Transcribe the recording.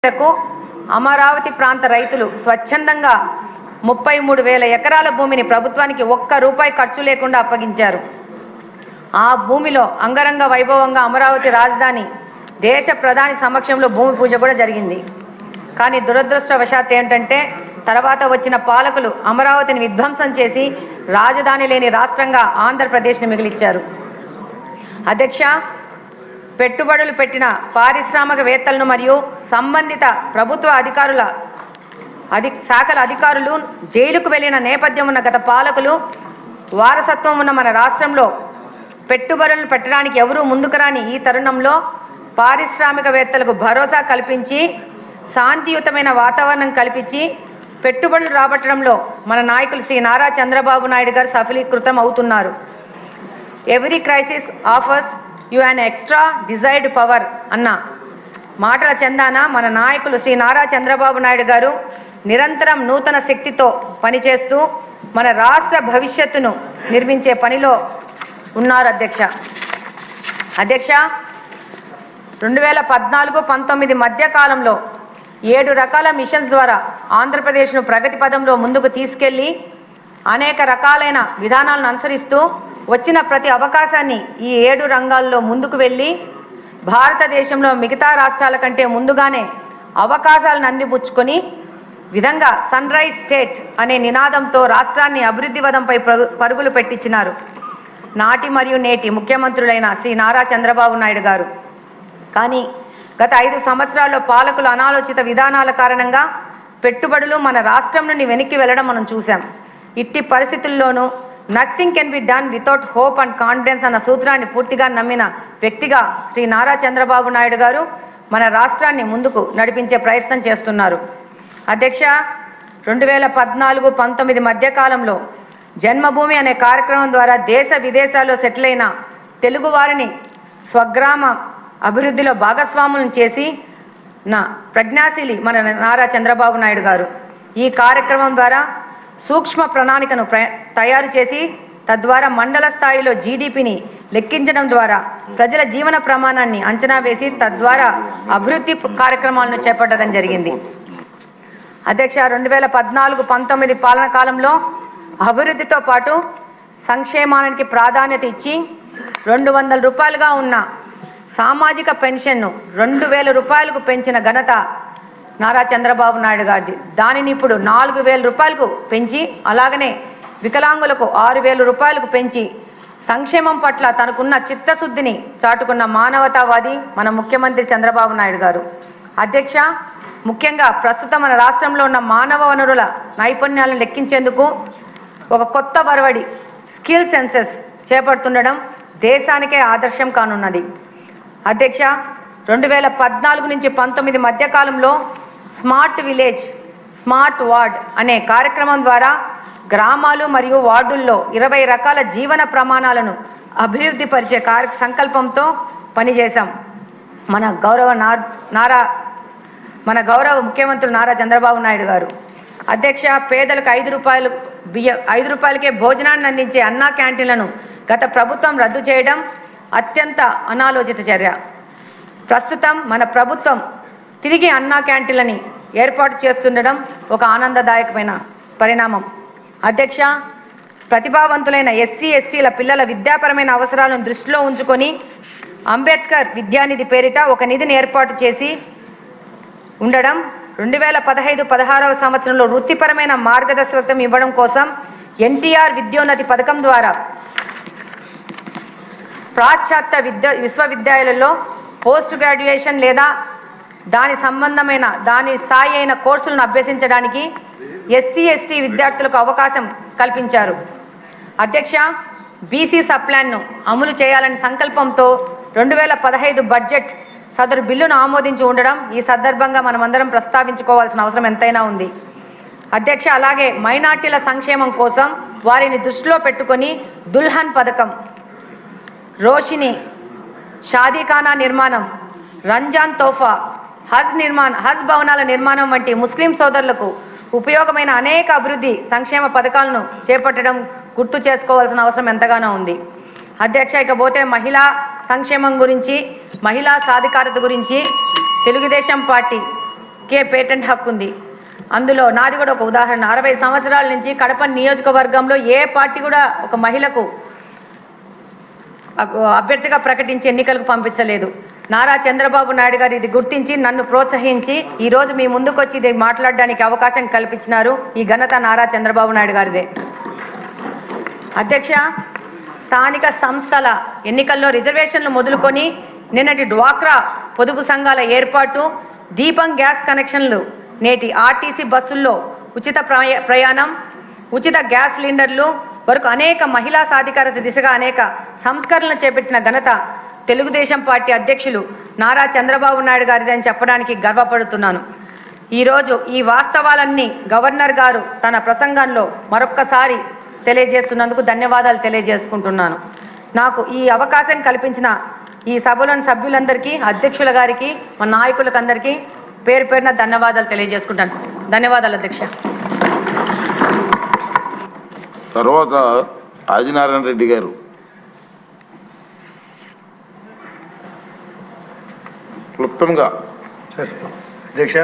మేరకు అమరావతి ప్రాంత రైతులు స్వచ్ఛందంగా 33,000 ఎకరాల భూమిని ప్రభుత్వానికి ఒక్క రూపాయి ఖర్చు లేకుండా అప్పగించారు. ఆ భూమిలో అంగరంగ వైభవంగా అమరావతి రాజధాని దేశ ప్రధాని సమక్షంలో భూమి పూజ కూడా జరిగింది. కానీ దురదృష్టవశాత్తు ఏంటంటే తర్వాత వచ్చిన పాలకులు అమరావతిని విధ్వంసం చేసి రాజధాని లేని రాష్ట్రంగా ఆంధ్రప్రదేశ్ని మిగిలిచ్చారు. అధ్యక్ష, పెట్టుబడులు పెట్టిన పారిశ్రామికవేత్తలను మరియు సంబంధిత ప్రభుత్వ శాఖల అధికారులు జైలుకు వెళ్లిన నేపథ్యం ఉన్న గత పాలకులు వారసత్వం ఉన్న మన రాష్ట్రంలో పెట్టుబడులను పెట్టడానికి ఎవరూ ముందుకు రాని ఈ తరుణంలో పారిశ్రామికవేత్తలకు భరోసా కల్పించి శాంతియుతమైన వాతావరణం కల్పించి పెట్టుబడులు రాబట్టడంలో మన నాయకులు శ్రీ నారా చంద్రబాబు నాయుడు గారు సఫలీకృతం అవుతున్నారు. Every crisis offers you an extra desired power అన్న మాటల చందాన మన నాయకులు శ్రీ నారా చంద్రబాబు నాయుడు గారు నిరంతరం నూతన శక్తితో పనిచేస్తూ మన రాష్ట్ర భవిష్యత్తును నిర్మించే పనిలో ఉన్నారు. అధ్యక్ష 2014-19 మధ్య కాలంలో 7 రకాల మిషన్స్ ద్వారా ఆంధ్రప్రదేశ్ను ప్రగతి పదంలో ముందుకు తీసుకెళ్లి అనేక రకాలైన విధానాలను అనుసరిస్తూ వచ్చిన ప్రతి అవకాశాన్ని ఈ 7 రంగాల్లో ముందుకు వెళ్ళి భారతదేశంలో మిగతా రాష్ట్రాల కంటే ముందుగానే అవకాశాలను అందిపుచ్చుకొని విధంగా సన్ రైజ్ స్టేట్ అనే నినాదంతో రాష్ట్రాన్ని అభివృద్ధి పదంపై పరుగులు పెట్టించినారు నాటి మరియు నేటి ముఖ్యమంత్రులైన శ్రీ నారా చంద్రబాబు నాయుడు గారు. కానీ గత 5 సంవత్సరాల్లో పాలకుల అనాలోచిత విధానాల కారణంగా పెట్టుబడులు మన రాష్ట్రం నుండి వెనక్కి వెళ్ళడం మనం చూసాం. ఇట్టి పరిస్థితుల్లోనూ nothing can be done without hope and confidence అన్న సూత్రాన్ని పూర్తిగా నమ్మిన వ్యక్తిగా శ్రీ నారా చంద్రబాబు నాయుడు గారు మన రాష్ట్రాన్ని ముందుకు నడిపించే ప్రయత్నం చేస్తున్నారు. అధ్యక్ష, 2014-19 మధ్యకాలంలో జన్మభూమి అనే కార్యక్రమం ద్వారా దేశ విదేశాల్లో సెటిల్ అయిన తెలుగువారిని స్వగ్రామ అభివృద్ధిలో భాగస్వాములను చేసి ప్రజ్ఞాశీలి మన నారా చంద్రబాబు నాయుడు గారు ఈ కార్యక్రమం ద్వారా సూక్ష్మ ప్రణాళికను తయారు చేసి తద్వారా మండల స్థాయిలో జీడిపిని లెక్కించడం ద్వారా ప్రజల జీవన ప్రమాణాన్ని అంచనా వేసి తద్వారా అభివృద్ధి కార్యక్రమాలను చేపట్టడం జరిగింది. అధ్యక్ష, 2014-19 పాలన కాలంలో అభివృద్ధితో పాటు సంక్షేమానికి ప్రాధాన్యత ఇచ్చి 200 రూపాయలుగా ఉన్న సామాజిక పెన్షన్ను 2,000 రూపాయలకు పెంచిన ఘనత నారా చంద్రబాబు నాయుడు గారిది. దానిని ఇప్పుడు 4,000 రూపాయలకు పెంచి అలాగనే వికలాంగులకు 6,000 రూపాయలకు పెంచి సంక్షేమం పట్ల తనకున్న చిత్తశుద్ధిని చాటుకున్న మానవతావాది మన ముఖ్యమంత్రి చంద్రబాబు నాయుడు గారు. అధ్యక్ష, ముఖ్యంగా ప్రస్తుతం మన రాష్ట్రంలో ఉన్న మానవ వనరుల నైపుణ్యాలను లెక్కించేందుకు ఒక కొత్త వరవడి స్కిల్ సెన్సెస్ చేపడుతుండడం దేశానికే ఆదర్శం కానున్నది. అధ్యక్ష, 2014-19 మధ్యకాలంలో స్మార్ట్ విలేజ్ స్మార్ట్ వార్డ్ అనే కార్యక్రమం ద్వారా గ్రామాలు మరియు వార్డుల్లో 20 రకాల జీవన ప్రమాణాలను అభివృద్ధి పరిచే సంకల్పంతో పనిచేశాం. మన గౌరవ ముఖ్యమంత్రి నారా చంద్రబాబు నాయుడు గారు. అధ్యక్ష, పేదలకు 5 రూపాయలకే భోజనాన్ని అందించే అన్నా క్యాంటీన్లను గత ప్రభుత్వం రద్దు చేయడం అత్యంత అనాలోచిత చర్య. ప్రస్తుతం మన ప్రభుత్వం తిరిగి అన్నా క్యాంటీన్లని ఏర్పాటు చేస్తుండడం ఒక ఆనందదాయకమైన పరిణామం. అధ్యక్ష, ప్రతిభావంతులైన ఎస్సీ/ఎస్టీల పిల్లల విద్యాపరమైన అవసరాలను దృష్టిలో ఉంచుకొని అంబేద్కర్ విద్యానిధి పేరిట ఒక నిధిని ఏర్పాటు చేసి ఉండడం 2015-16వ సంవత్సరంలో వృత్తిపరమైన మార్గదర్శకత్వం ఇవ్వడం కోసం ఎన్టీఆర్ విద్యోన్నతి పథకం ద్వారా పాశ్చాత్య విశ్వవిద్యాలయాలలో పోస్ట్ గ్రాడ్యుయేషన్ లేదా దాని స్థాయి అయిన కోర్సులను అభ్యసించడానికి ఎస్సీ/ఎస్టీ విద్యార్థులకు అవకాశం కల్పించారు. అధ్యక్ష, బీసీ సప్లాన్ను అమలు చేయాలని సంకల్పంతో 2015 బడ్జెట్ సదరు బిల్లును ఆమోదించి ఉండడం ఈ సందర్భంగా మనమందరం ప్రస్తావించుకోవాల్సిన అవసరం ఎంతైనా ఉంది. అధ్యక్ష, అలాగే మైనార్టీల సంక్షేమం కోసం వారిని దృష్టిలో పెట్టుకొని దుల్హన్ పథకం, రోషిని, షాదీఖానా నిర్మాణం, రంజాన్ తోఫా, హజ్ భవనాల నిర్మాణం వంటి ముస్లిం సోదరులకు ఉపయోగమైన అనేక అభివృద్ధి సంక్షేమ పథకాలను చేపట్టడం గుర్తు చేసుకోవాల్సిన అవసరం ఎంతగానో ఉంది. అధ్యక్ష, ఇకపోతే మహిళా సంక్షేమం గురించి, మహిళా సాధికారత గురించి తెలుగుదేశం పార్టీ కే పేటెంట్ హక్కు ఉంది. అందులో నాది కూడా ఒక ఉదాహరణ. 60 సంవత్సరాల నుంచి కడప నియోజకవర్గంలో ఏ పార్టీ కూడా ఒక మహిళకు అభ్యర్థిగా ప్రకటించి ఎన్నికలకు పంపించలేదు. నారా చంద్రబాబు నాయుడు గారు ఇది గుర్తించి నన్ను ప్రోత్సహించి ఈరోజు మీ ముందుకు వచ్చి ఇది మాట్లాడడానికి అవకాశం కల్పించినారు. ఈ ఘనత నారా చంద్రబాబు నాయుడు గారిదే. అధ్యక్ష, స్థానిక సంస్థల ఎన్నికల్లో రిజర్వేషన్లు మొదలుకొని నిన్నటి డ్వాక్రా పొదుపు సంఘాల ఏర్పాటు, దీపం గ్యాస్ కనెక్షన్లు, నేటి ఆర్టీసీ బస్సుల్లో ఉచిత ప్రయాణం, ఉచిత గ్యాస్ సిలిండర్లు వరకు అనేక మహిళా సాధికారత దిశగా అనేక సంస్కరణలు చేపట్టిన ఘనత తెలుగుదేశం పార్టీ అధ్యక్షులు నారా చంద్రబాబు నాయుడు గారిదని చెప్పడానికి గర్వపడుతున్నాను. ఈరోజు ఈ వాస్తవాలన్నీ గవర్నర్ గారు తన ప్రసంగంలో మరొక్కసారి తెలియజేస్తున్నందుకు ధన్యవాదాలు తెలియజేసుకుంటున్నాను. నాకు ఈ అవకాశం కల్పించిన ఈ సభలోని సభ్యులందరికీ, అధ్యక్షుల గారికి, మా నాయకులకు అందరికీ పేరు పేరున ధన్యవాదాలు తెలియజేసుకుంటాను. ధన్యవాదాలు అధ్యక్ష. తర్వాత ఆదినారాయణ రెడ్డి గారు. క్లుప్తంగా. అధ్యక్ష